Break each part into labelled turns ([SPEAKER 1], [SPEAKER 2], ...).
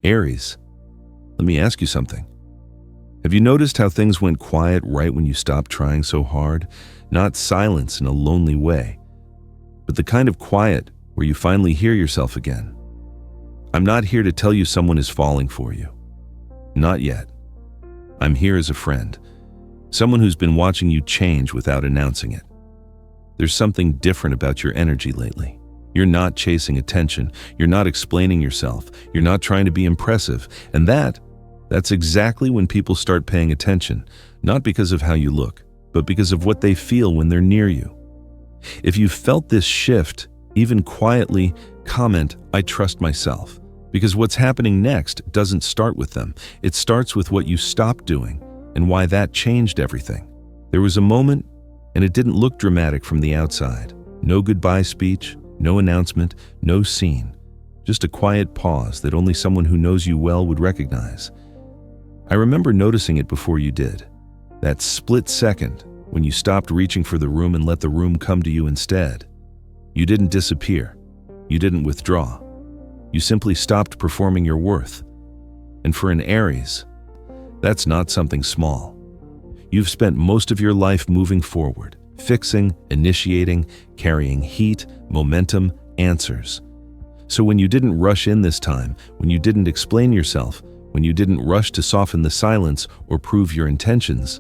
[SPEAKER 1] Aries, let me ask you something. Have you noticed how things went quiet right when you stopped trying so hard? Not silence in a lonely way, but the kind of quiet where you finally hear yourself again. I'm not here to tell you someone is falling for you. Not yet. I'm here as a friend, someone who's been watching you change without announcing it. There's something different about your energy lately. You're not chasing attention. You're not explaining yourself. You're not trying to be impressive. And that's exactly when people start paying attention, not because of how you look, but because of what they feel when they're near you. If you've felt this shift, even quietly, comment, "I trust myself." Because what's happening next doesn't start with them. It starts with what you stopped doing and why that changed everything. There was a moment, and it didn't look dramatic from the outside. No goodbye speech, no announcement, no scene. Just a quiet pause that only someone who knows you well would recognize. I remember noticing it before you did. That split second when you stopped reaching for the room and let the room come to you instead. You didn't disappear. You didn't withdraw. You simply stopped performing your worth. And for an Aries, that's not something small. You've spent most of your life moving forward, fixing, initiating, carrying heat, momentum, answers. So when you didn't rush in this time, when you didn't explain yourself, when you didn't rush to soften the silence or prove your intentions,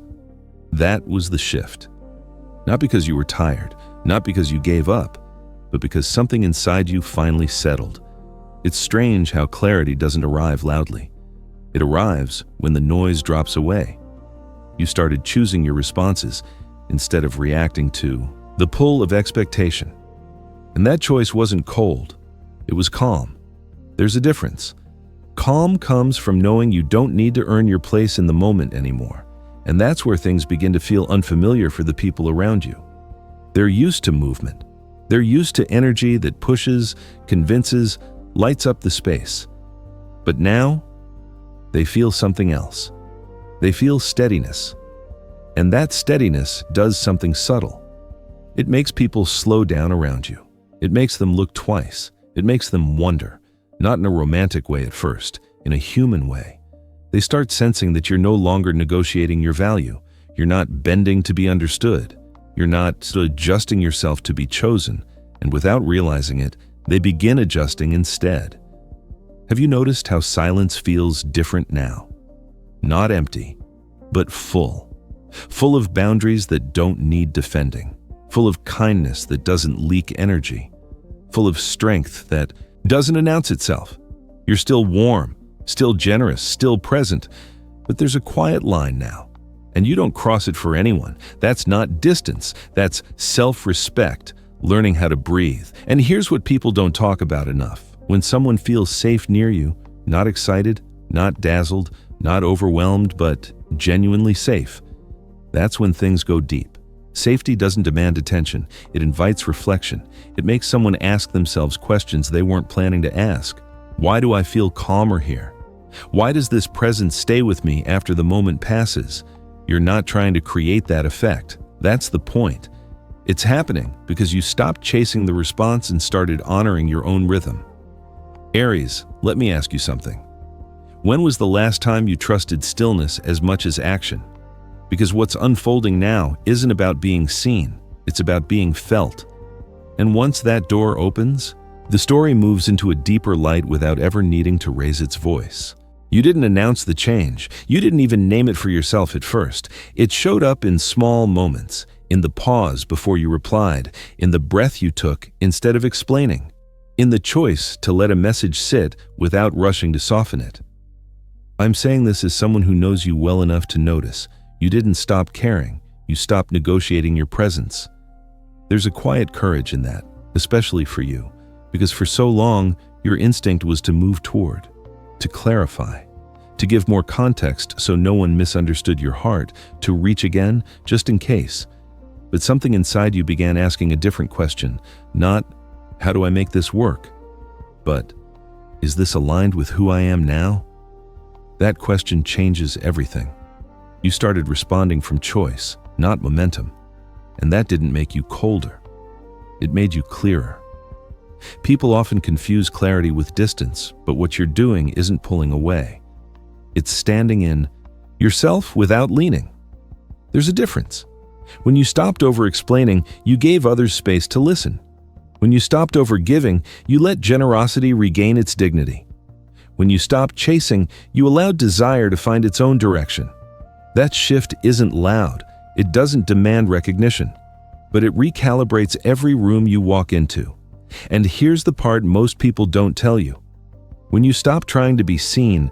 [SPEAKER 1] that was the shift. Not because you were tired, not because you gave up, but because something inside you finally settled. It's strange how clarity doesn't arrive loudly. It arrives when the noise drops away. You started choosing your responses instead of reacting to the pull of expectation. And that choice wasn't cold, it was calm. There's a difference. Calm comes from knowing you don't need to earn your place in the moment anymore. And that's where things begin to feel unfamiliar for the people around you. They're used to movement. They're used to energy that pushes, convinces, lights up the space. But now, they feel something else. They feel steadiness. And that steadiness does something subtle. It makes people slow down around you. It makes them look twice. It makes them wonder, not in a romantic way at first, in a human way. They start sensing that you're no longer negotiating your value. You're not bending to be understood. You're not adjusting yourself to be chosen. And without realizing it, they begin adjusting instead. Have you noticed how silence feels different now? Not empty, but full. Full of boundaries that don't need defending. Full of kindness that doesn't leak energy. Full of strength that doesn't announce itself. You're still warm, still generous, still present, but there's a quiet line now. And you don't cross it for anyone. That's not distance. That's self-respect, learning how to breathe. And here's what people don't talk about enough. When someone feels safe near you, not excited, not dazzled, not overwhelmed, but genuinely safe, that's when things go deep. Safety doesn't demand attention. It invites reflection. It makes someone ask themselves questions they weren't planning to ask. Why do I feel calmer here? Why does this presence stay with me after the moment passes? You're not trying to create that effect. That's the point. It's happening because you stopped chasing the response and started honoring your own rhythm. Aries, let me ask you something. When was the last time you trusted stillness as much as action? Because what's unfolding now isn't about being seen, it's about being felt. And once that door opens, the story moves into a deeper light without ever needing to raise its voice. You didn't announce the change. You didn't even name it for yourself at first. It showed up in small moments, in the pause before you replied, in the breath you took instead of explaining, in the choice to let a message sit without rushing to soften it. I'm saying this as someone who knows you well enough to notice. You didn't stop caring. You stopped negotiating your presence. There's a quiet courage in that, especially for you, because for so long, your instinct was to move toward, to clarify, to give more context so no one misunderstood your heart, to reach again, just in case. But something inside you began asking a different question, not, how do I make this work? But, is this aligned with who I am now? That question changes everything. You started responding from choice, not momentum. And that didn't make you colder. It made you clearer. People often confuse clarity with distance, but what you're doing isn't pulling away. It's standing in yourself without leaning. There's a difference. When you stopped over-explaining, you gave others space to listen. When you stopped over-giving, you let generosity regain its dignity. When you stopped chasing, you allowed desire to find its own direction. That shift isn't loud. It doesn't demand recognition, but it recalibrates every room you walk into. And here's the part most people don't tell you. When you stop trying to be seen,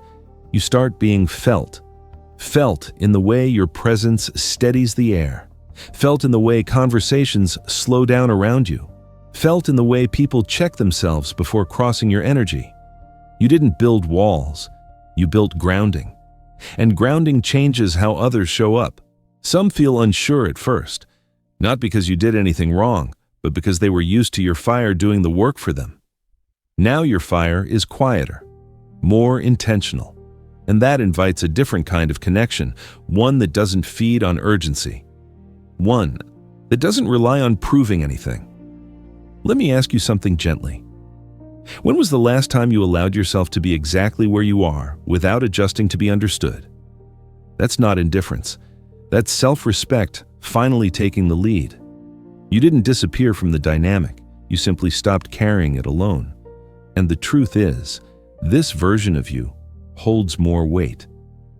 [SPEAKER 1] you start being felt. Felt in the way your presence steadies the air. Felt in the way conversations slow down around you. Felt in the way people check themselves before crossing your energy. You didn't build walls. You built grounding. And grounding changes how others show up. Some feel unsure at first, not because you did anything wrong, but because they were used to your fire doing the work for them. Now your fire is quieter, more intentional, and that invites a different kind of connection, one that doesn't feed on urgency, one that doesn't rely on proving anything. Let me ask you something gently. When was the last time you allowed yourself to be exactly where you are without adjusting to be understood? That's not indifference. That's self-respect finally taking the lead. You didn't disappear from the dynamic. You simply stopped carrying it alone. And the truth is, this version of you holds more weight.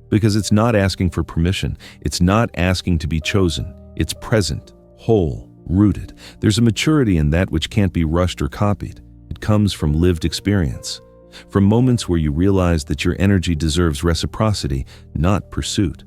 [SPEAKER 1] Because it's not asking for permission. It's not asking to be chosen. It's present, whole, rooted. There's a maturity in that which can't be rushed or copied. It comes from lived experience, from moments where you realize that your energy deserves reciprocity, not pursuit.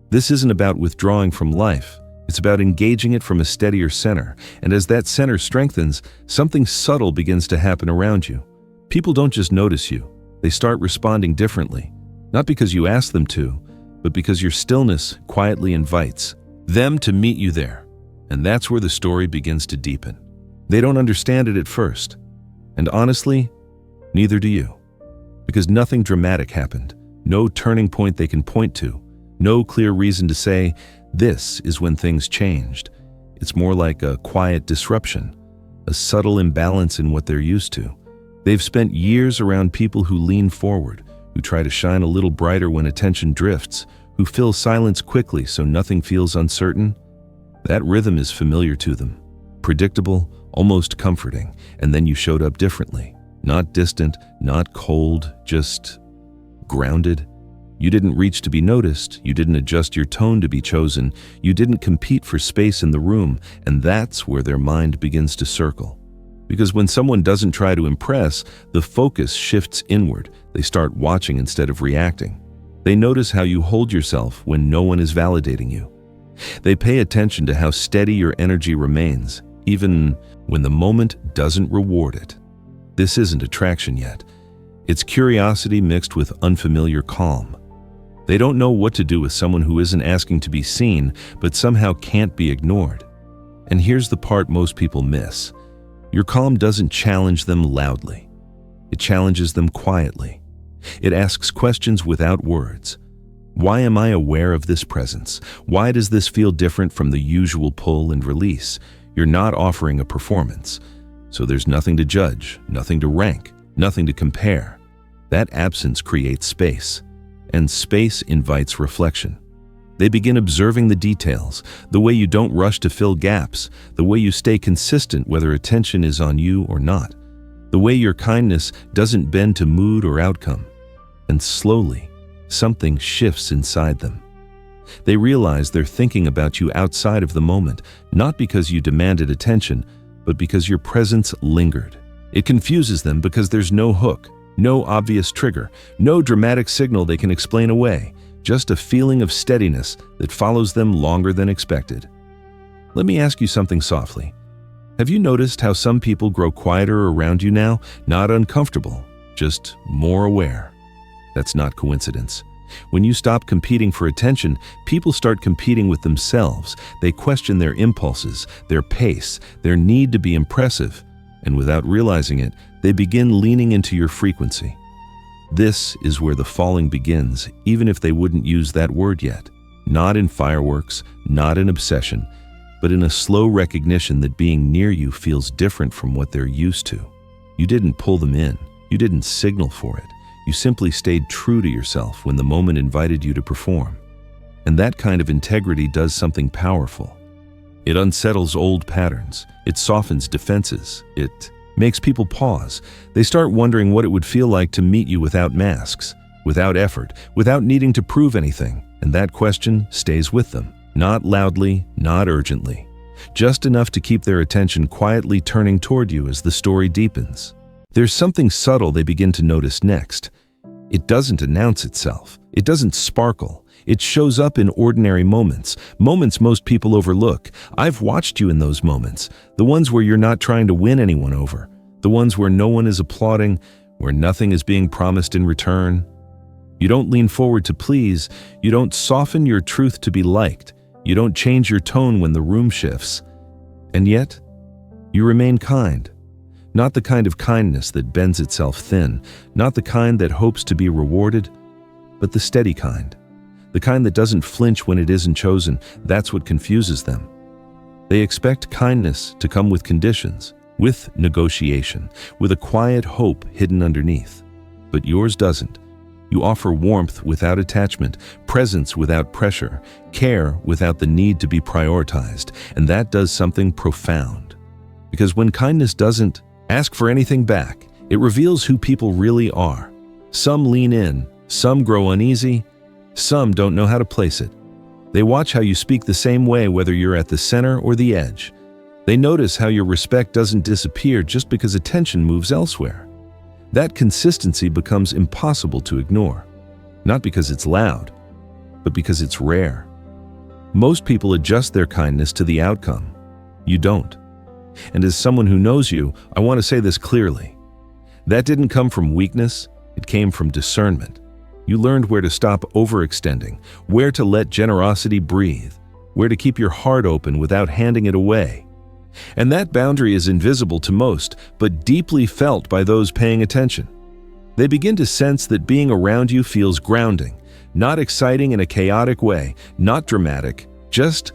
[SPEAKER 1] This isn't about withdrawing from life. It's about engaging it from a steadier center. And as that center strengthens, something subtle begins to happen around you. People don't just notice you. They start responding differently. Not because you ask them to, but because your stillness quietly invites them to meet you there. And that's where the story begins to deepen. They don't understand it at first. And honestly, neither do you. Because nothing dramatic happened. No turning point they can point to. No clear reason to say, this is when things changed. It's more like a quiet disruption, a subtle imbalance in what they're used to. They've spent years around people who lean forward, who try to shine a little brighter when attention drifts, who fill silence quickly so nothing feels uncertain. That rhythm is familiar to them, predictable, almost comforting, and then you showed up differently. Not distant, not cold, just grounded. You didn't reach to be noticed, you didn't adjust your tone to be chosen, you didn't compete for space in the room, and that's where their mind begins to circle. Because when someone doesn't try to impress, the focus shifts inward. They start watching instead of reacting. They notice how you hold yourself when no one is validating you. They pay attention to how steady your energy remains, even when the moment doesn't reward it. This isn't attraction yet. It's curiosity mixed with unfamiliar calm. They don't know what to do with someone who isn't asking to be seen, but somehow can't be ignored. And here's the part most people miss. Your calm doesn't challenge them loudly. It challenges them quietly. It asks questions without words. Why am I aware of this presence? Why does this feel different from the usual pull and release? You're not offering a performance. So there's nothing to judge, nothing to rank, nothing to compare. That absence creates space, and space invites reflection. They begin observing the details, the way you don't rush to fill gaps, the way you stay consistent whether attention is on you or not, the way your kindness doesn't bend to mood or outcome. And slowly, something shifts inside them. They realize they're thinking about you outside of the moment, not because you demanded attention, but because your presence lingered. It confuses them because there's no hook, no obvious trigger, no dramatic signal they can explain away, just a feeling of steadiness that follows them longer than expected. Let me ask you something softly. Have you noticed how some people grow quieter around you now? Not uncomfortable, just more aware. That's not coincidence. When you stop competing for attention, people start competing with themselves. They question their impulses, their pace, their need to be impressive, and without realizing it, they begin leaning into your frequency. This is where the falling begins, even if they wouldn't use that word yet. Not in fireworks, not in obsession, but in a slow recognition that being near you feels different from what they're used to. You didn't pull them in. You didn't signal for it. You simply stayed true to yourself when the moment invited you to perform. And that kind of integrity does something powerful. It unsettles old patterns. It softens defenses. It makes people pause. They start wondering what it would feel like to meet you without masks, without effort, without needing to prove anything. And that question stays with them. Not loudly, not urgently. Just enough to keep their attention quietly turning toward you as the story deepens. There's something subtle they begin to notice next. It doesn't announce itself. It doesn't sparkle. It shows up in ordinary moments, moments most people overlook. I've watched you in those moments, the ones where you're not trying to win anyone over, the ones where no one is applauding, where nothing is being promised in return. You don't lean forward to please. You don't soften your truth to be liked. You don't change your tone when the room shifts. And yet, you remain kind. Not the kind of kindness that bends itself thin, not the kind that hopes to be rewarded, but the steady kind. The kind that doesn't flinch when it isn't chosen. That's what confuses them. They expect kindness to come with conditions, with negotiation, with a quiet hope hidden underneath. But yours doesn't. You offer warmth without attachment, presence without pressure, care without the need to be prioritized, and that does something profound. Because when kindness doesn't ask for anything back, it reveals who people really are. Some lean in, some grow uneasy, some don't know how to place it. They watch how you speak the same way whether you're at the center or the edge. They notice how your respect doesn't disappear just because attention moves elsewhere. That consistency becomes impossible to ignore, not because it's loud, but because it's rare. Most people adjust their kindness to the outcome. You don't. And as someone who knows you, I want to say this clearly. That didn't come from weakness, it came from discernment. You learned where to stop overextending, where to let generosity breathe, where to keep your heart open without handing it away. And that boundary is invisible to most, but deeply felt by those paying attention. They begin to sense that being around you feels grounding, not exciting in a chaotic way, not dramatic, just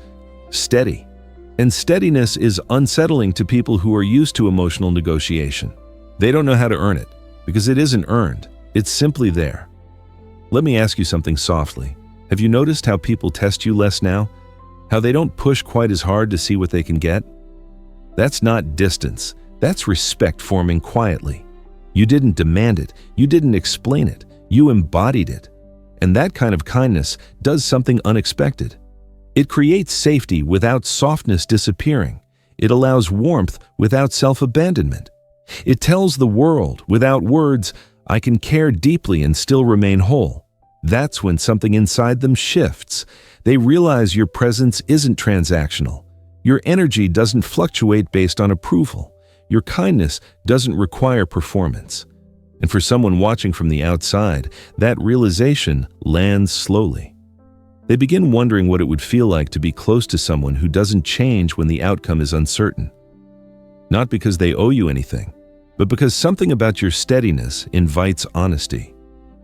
[SPEAKER 1] steady. And steadiness is unsettling to people who are used to emotional negotiation. They don't know how to earn it, because it isn't earned, it's simply there. Let me ask you something softly. Have you noticed how people test you less now? How they don't push quite as hard to see what they can get? That's not distance. That's respect forming quietly. You didn't demand it. You didn't explain it. You embodied it. And that kind of kindness does something unexpected. It creates safety without softness disappearing. It allows warmth without self-abandonment. It tells the world, without words, I can care deeply and still remain whole. That's when something inside them shifts. They realize your presence isn't transactional. Your energy doesn't fluctuate based on approval. Your kindness doesn't require performance. And for someone watching from the outside, that realization lands slowly. They begin wondering what it would feel like to be close to someone who doesn't change when the outcome is uncertain. Not because they owe you anything, but because something about your steadiness invites honesty.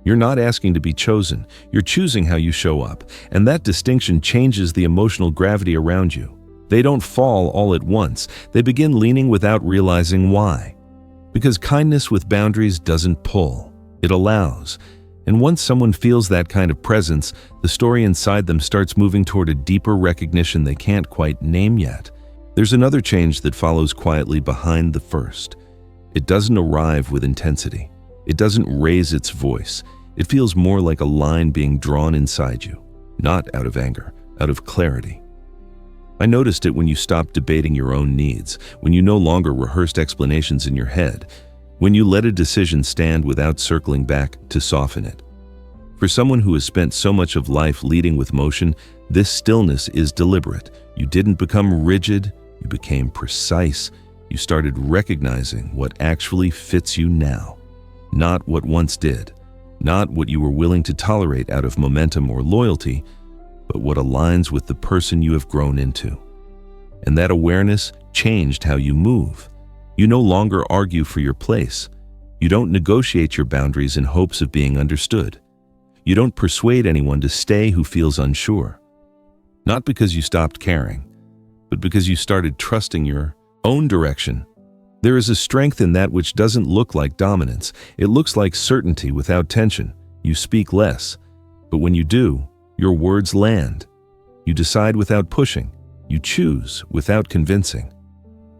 [SPEAKER 1] You're not asking to be chosen, you're choosing how you show up, and that distinction changes the emotional gravity around you. They don't fall all at once, they begin leaning without realizing why. Because kindness with boundaries doesn't pull, it allows. And once someone feels that kind of presence, the story inside them starts moving toward a deeper recognition they can't quite name yet. There's another change that follows quietly behind the first. It doesn't arrive with intensity. It doesn't raise its voice. It feels more like a line being drawn inside you, not out of anger, out of clarity. I noticed it when you stopped debating your own needs, when you no longer rehearsed explanations in your head, when you let a decision stand without circling back to soften it. For someone who has spent so much of life leading with motion, this stillness is deliberate. You didn't become rigid, you became precise. You started recognizing what actually fits you now, not what once did, not what you were willing to tolerate out of momentum or loyalty, but what aligns with the person you have grown into. And that awareness changed how you move. You no longer argue for your place. You don't negotiate your boundaries in hopes of being understood. You don't persuade anyone to stay who feels unsure. Not because you stopped caring, but because you started trusting your own direction. There is a strength in that which doesn't look like dominance. It looks like certainty without tension. You speak less, but when you do, your words land. You decide without pushing. You choose without convincing.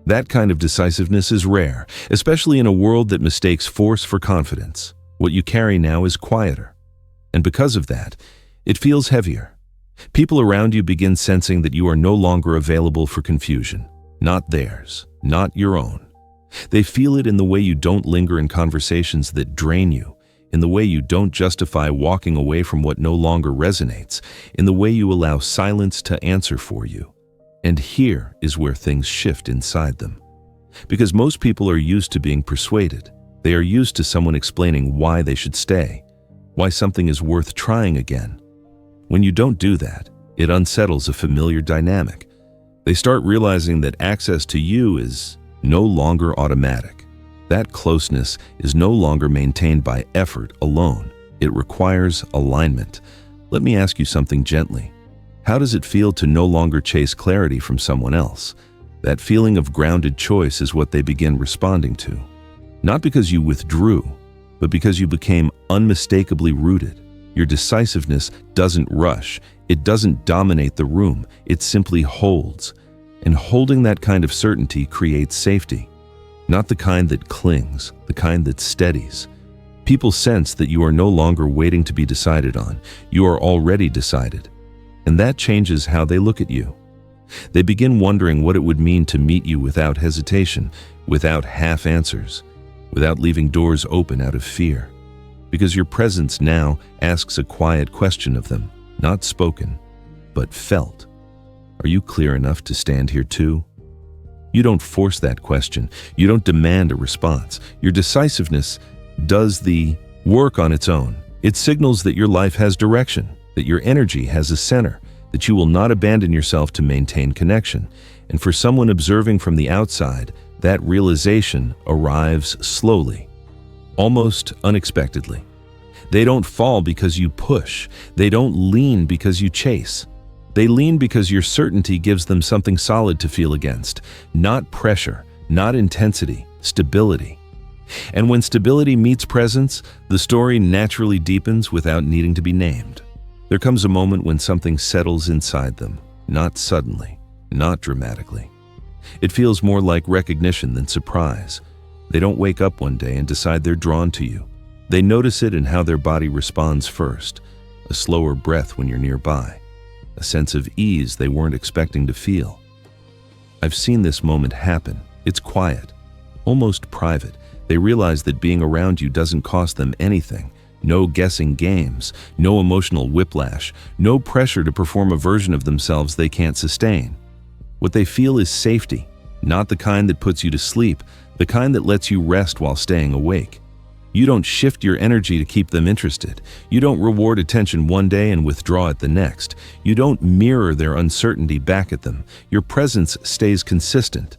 [SPEAKER 1] That kind of decisiveness is rare, especially in a world that mistakes force for confidence. What you carry now is quieter. And because of that, it feels heavier. People around you begin sensing that you are no longer available for confusion. Not theirs, not your own. They feel it in the way you don't linger in conversations that drain you, in the way you don't justify walking away from what no longer resonates, in the way you allow silence to answer for you. And here is where things shift inside them. Because most people are used to being persuaded. They are used to someone explaining why they should stay, why something is worth trying again. When you don't do that, it unsettles a familiar dynamic. They start realizing that access to you is no longer automatic. That closeness is no longer maintained by effort alone. It requires alignment. Let me ask you something gently. How does it feel to no longer chase clarity from someone else? That feeling of grounded choice is what they begin responding to. Not because you withdrew, but because you became unmistakably rooted. Your decisiveness doesn't rush. It doesn't dominate the room. It simply holds. And holding that kind of certainty creates safety. Not the kind that clings, the kind that steadies. People sense that you are no longer waiting to be decided on. You are already decided. And that changes how they look at you. They begin wondering what it would mean to meet you without hesitation, without half answers, without leaving doors open out of fear. Because your presence now asks a quiet question of them, not spoken, but felt. Are you clear enough to stand here too? You don't force that question. You don't demand a response. Your decisiveness does the work on its own. It signals that your life has direction, that your energy has a center, that you will not abandon yourself to maintain connection. And for someone observing from the outside, that realization arrives slowly, almost unexpectedly. They don't fall because you push. They don't lean because you chase. They lean because your certainty gives them something solid to feel against. Not pressure, not intensity, stability. And when stability meets presence, the story naturally deepens without needing to be named. There comes a moment when something settles inside them, not suddenly, not dramatically. It feels more like recognition than surprise. They don't wake up one day and decide they're drawn to you. They notice it in how their body responds first, a slower breath when you're nearby, a sense of ease they weren't expecting to feel. I've seen this moment happen. It's quiet, almost private. They realize that being around you doesn't cost them anything. No guessing games, no emotional whiplash, no pressure to perform a version of themselves they can't sustain. What they feel is safety, not the kind that puts you to sleep, the kind that lets you rest while staying awake. You don't shift your energy to keep them interested. You don't reward attention one day and withdraw it the next. You don't mirror their uncertainty back at them. Your presence stays consistent.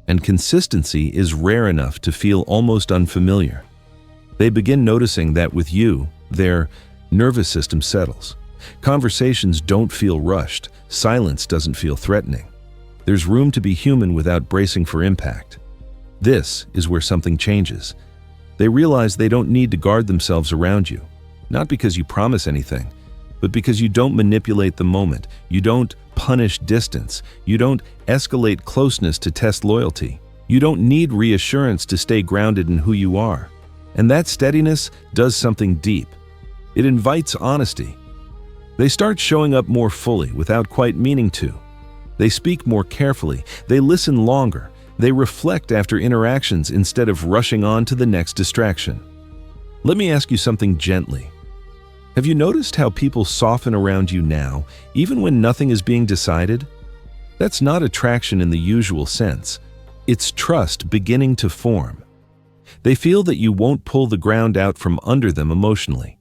[SPEAKER 1] And consistency is rare enough to feel almost unfamiliar. They begin noticing that with you, their nervous system settles. Conversations don't feel rushed. Silence doesn't feel threatening. There's room to be human without bracing for impact. This is where something changes. They realize they don't need to guard themselves around you, not because you promise anything, but because you don't manipulate the moment. You don't punish distance. You don't escalate closeness to test loyalty. You don't need reassurance to stay grounded in who you are. And that steadiness does something deep. It invites honesty. They start showing up more fully without quite meaning to. They speak more carefully. They listen longer. They reflect after interactions instead of rushing on to the next distraction. Let me ask you something gently. Have you noticed how people soften around you now, even when nothing is being decided? That's not attraction in the usual sense. It's trust beginning to form. They feel that you won't pull the ground out from under them emotionally,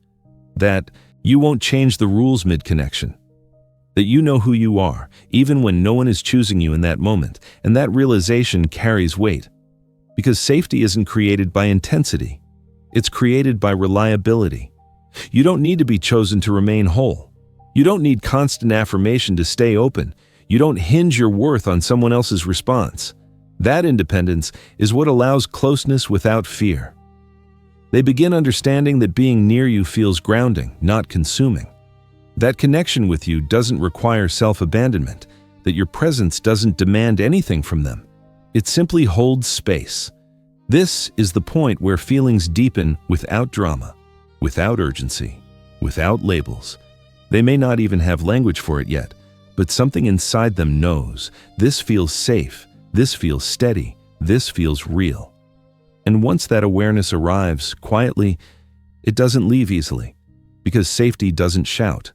[SPEAKER 1] that you won't change the rules mid-connection, that you know who you are, even when no one is choosing you in that moment, and that realization carries weight. Because safety isn't created by intensity. It's created by reliability. You don't need to be chosen to remain whole. You don't need constant affirmation to stay open. You don't hinge your worth on someone else's response. That independence is what allows closeness without fear. They begin understanding that being near you feels grounding, not consuming. That connection with you doesn't require self-abandonment, that your presence doesn't demand anything from them. It simply holds space. This is the point where feelings deepen without drama, without urgency, without labels. They may not even have language for it yet, but something inside them knows. This feels safe, this feels steady, this feels real. And once that awareness arrives quietly, it doesn't leave easily, because safety doesn't shout.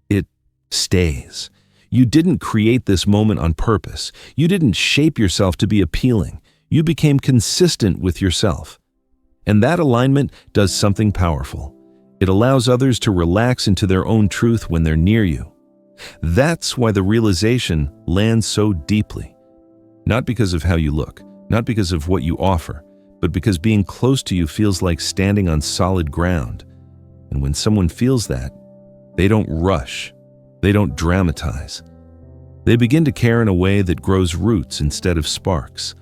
[SPEAKER 1] It stays. You didn't create this moment on purpose. You didn't shape yourself to be appealing. You became consistent with yourself. And that alignment does something powerful. It allows others to relax into their own truth when they're near you. That's why the realization lands so deeply. Not because of how you look, not because of what you offer, but because being close to you feels like standing on solid ground. And when someone feels that, they don't rush. They don't dramatize. They begin to care in a way that grows roots instead of sparks.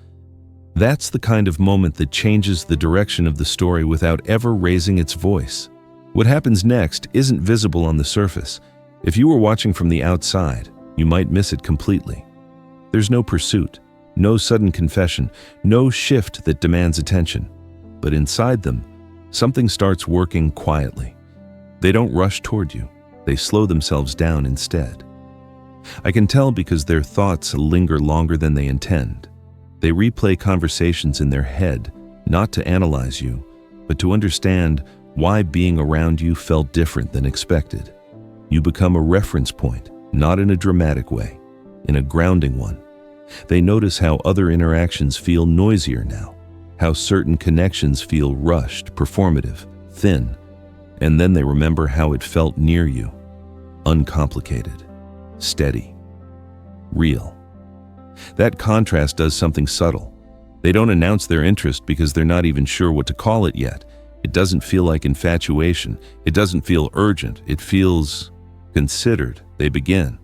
[SPEAKER 1] That's the kind of moment that changes the direction of the story without ever raising its voice. What happens next isn't visible on the surface. If you were watching from the outside, you might miss it completely. There's no pursuit, no sudden confession, no shift that demands attention. But inside them, something starts working quietly. They don't rush toward you. They slow themselves down instead. I can tell because their thoughts linger longer than they intend. They replay conversations in their head, not to analyze you, but to understand why being around you felt different than expected. You become a reference point, not in a dramatic way, in a grounding one. They notice how other interactions feel noisier now, how certain connections feel rushed, performative, thin, and then they remember how it felt near you, uncomplicated, steady, real. That contrast does something subtle. They don't announce their interest because they're not even sure what to call it yet. It doesn't feel like infatuation. It doesn't feel urgent. It feels considered. They begin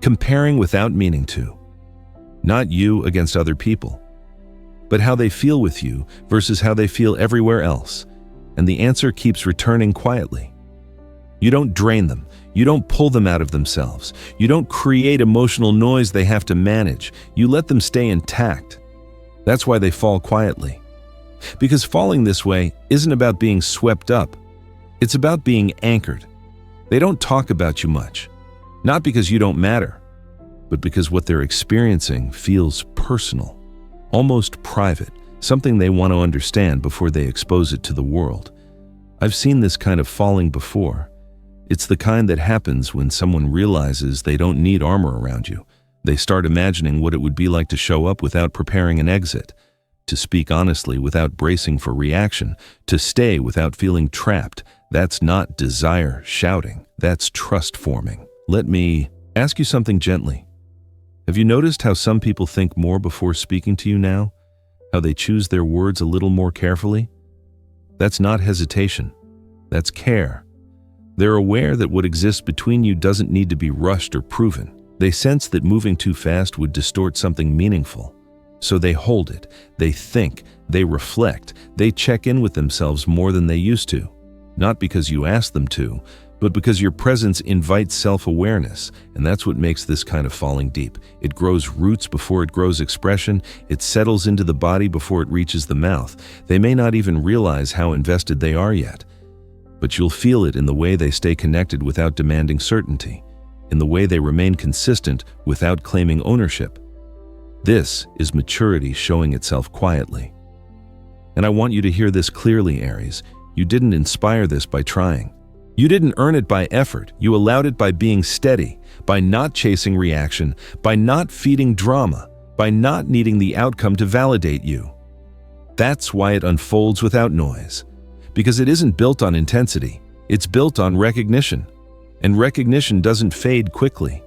[SPEAKER 1] comparing without meaning to. Not you against other people, but how they feel with you versus how they feel everywhere else. And the answer keeps returning quietly. You don't drain them. You don't pull them out of themselves. You don't create emotional noise they have to manage. You let them stay intact. That's why they fall quietly. Because falling this way isn't about being swept up. It's about being anchored. They don't talk about you much. Not because you don't matter, but because what they're experiencing feels personal, almost private, something they want to understand before they expose it to the world. I've seen this kind of falling before. It's the kind that happens when someone realizes they don't need armor around you. They start imagining what it would be like to show up without preparing an exit, to speak honestly without bracing for reaction, to stay without feeling trapped. That's not desire shouting. That's trust forming. Let me ask you something gently. Have you noticed how some people think more before speaking to you now? How they choose their words a little more carefully? That's not hesitation. That's care. They're aware that what exists between you doesn't need to be rushed or proven. They sense that moving too fast would distort something meaningful. So they hold it, they think, they reflect, they check in with themselves more than they used to. Not because you ask them to, but because your presence invites self-awareness, and that's what makes this kind of falling deep. It grows roots before it grows expression, it settles into the body before it reaches the mouth. They may not even realize how invested they are yet, but you'll feel it in the way they stay connected without demanding certainty, in the way they remain consistent without claiming ownership. This is maturity showing itself quietly. And I want you to hear this clearly, Aries. You didn't inspire this by trying. You didn't earn it by effort. You allowed it by being steady, by not chasing reaction, by not feeding drama, by not needing the outcome to validate you. That's why it unfolds without noise. Because it isn't built on intensity, it's built on recognition. And recognition doesn't fade quickly.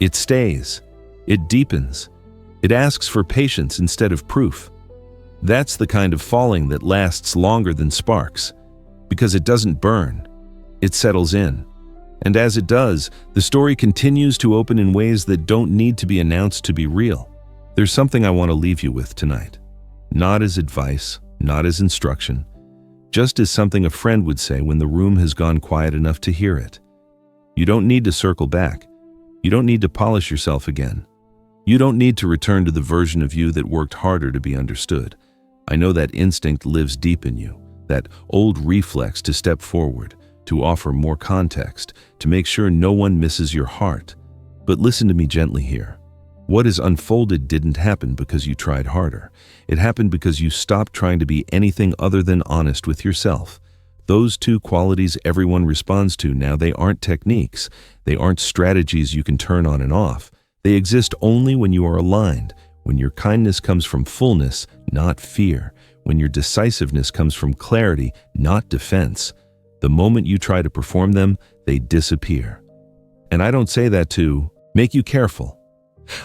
[SPEAKER 1] It stays. It deepens. It asks for patience instead of proof. That's the kind of falling that lasts longer than sparks. Because it doesn't burn. It settles in. And as it does, the story continues to open in ways that don't need to be announced to be real. There's something I want to leave you with tonight. Not as advice, not as instruction, just as something a friend would say when the room has gone quiet enough to hear it. You don't need to circle back. You don't need to polish yourself again. You don't need to return to the version of you that worked harder to be understood. I know that instinct lives deep in you, that old reflex to step forward, to offer more context, to make sure no one misses your heart. But listen to me gently here. What is unfolded didn't happen because you tried harder. It happened because you stopped trying to be anything other than honest with yourself. Those two qualities everyone responds to now, they aren't techniques. They aren't strategies you can turn on and off. They exist only when you are aligned, when your kindness comes from fullness, not fear, when your decisiveness comes from clarity, not defense. The moment you try to perform them, they disappear. And I don't say that to make you careful.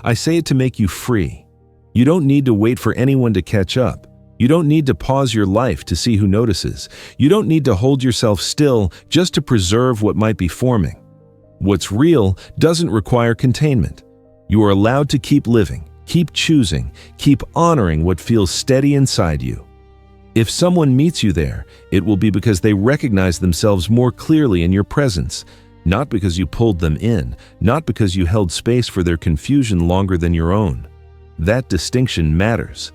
[SPEAKER 1] I say it to make you free. You don't need to wait for anyone to catch up. You don't need to pause your life to see who notices. You don't need to hold yourself still just to preserve what might be forming. What's real doesn't require containment. You are allowed to keep living, keep choosing, keep honoring what feels steady inside you. If someone meets you there, it will be because they recognize themselves more clearly in your presence. Not because you pulled them in, not because you held space for their confusion longer than your own. That distinction matters.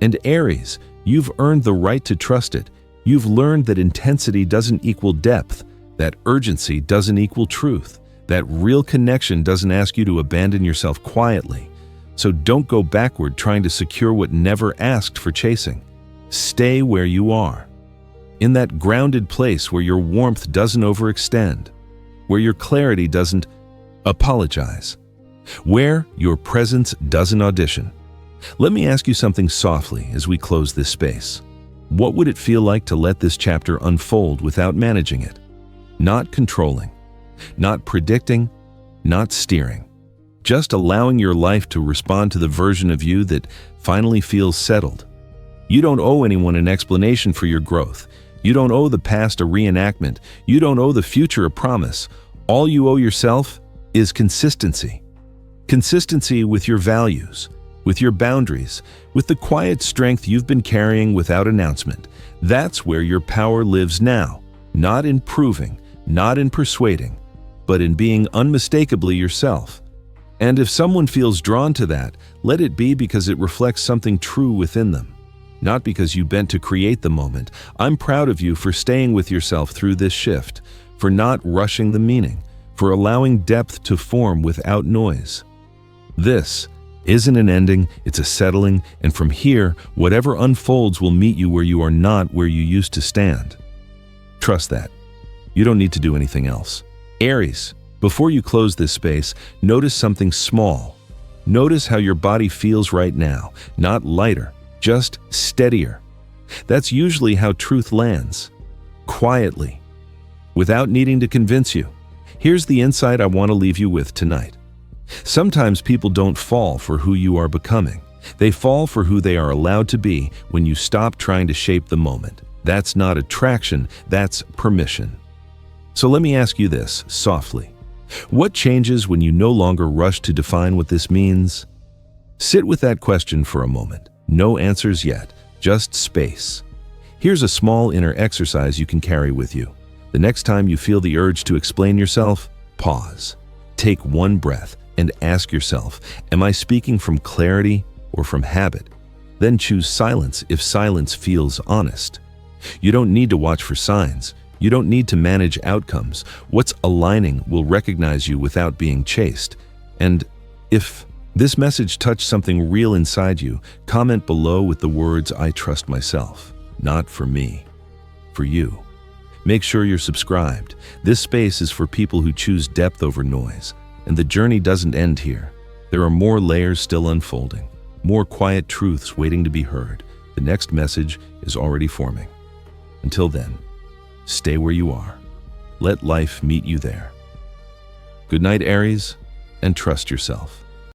[SPEAKER 1] And Aries, you've earned the right to trust it. You've learned that intensity doesn't equal depth, that urgency doesn't equal truth, that real connection doesn't ask you to abandon yourself quietly. So don't go backward trying to secure what never asked for chasing. Stay where you are, in that grounded place where your warmth doesn't overextend, where your clarity doesn't apologize, where your presence doesn't audition. Let me ask you something softly as we close this space. What would it feel like to let this chapter unfold without managing it? Not controlling, not predicting, not steering. Just allowing your life to respond to the version of you that finally feels settled. You don't owe anyone an explanation for your growth. You don't owe the past a reenactment. You don't owe the future a promise. All you owe yourself is consistency. Consistency with your values, with your boundaries, with the quiet strength you've been carrying without announcement. That's where your power lives now, not in proving, not in persuading, but in being unmistakably yourself. And if someone feels drawn to that, let it be because it reflects something true within them. Not because you bent to create the moment. I'm proud of you for staying with yourself through this shift, for not rushing the meaning, for allowing depth to form without noise. This isn't an ending, it's a settling, and from here, whatever unfolds will meet you where you are not where you used to stand. Trust that. You don't need to do anything else. Aries, before you close this space, notice something small. Notice how your body feels right now, not lighter, just steadier. That's usually how truth lands. Quietly. Without needing to convince you. Here's the insight I want to leave you with tonight. Sometimes people don't fall for who you are becoming. They fall for who they are allowed to be when you stop trying to shape the moment. That's not attraction, that's permission. So let me ask you this, softly. What changes when you no longer rush to define what this means? Sit with that question for a moment. No answers yet, just space. Here's a small inner exercise you can carry with you. The next time you feel the urge to explain yourself, pause. Take one breath and ask yourself, am I speaking from clarity or from habit? Then choose silence if silence feels honest. You don't need to watch for signs. You don't need to manage outcomes. What's aligning will recognize you without being chased. And if this message touched something real inside you, comment below with the words, I trust myself. Not for me, for you. Make sure you're subscribed. This space is for people who choose depth over noise. And the journey doesn't end here. There are more layers still unfolding, more quiet truths waiting to be heard. The next message is already forming. Until then, stay where you are. Let life meet you there. Good night, Aries, and trust yourself.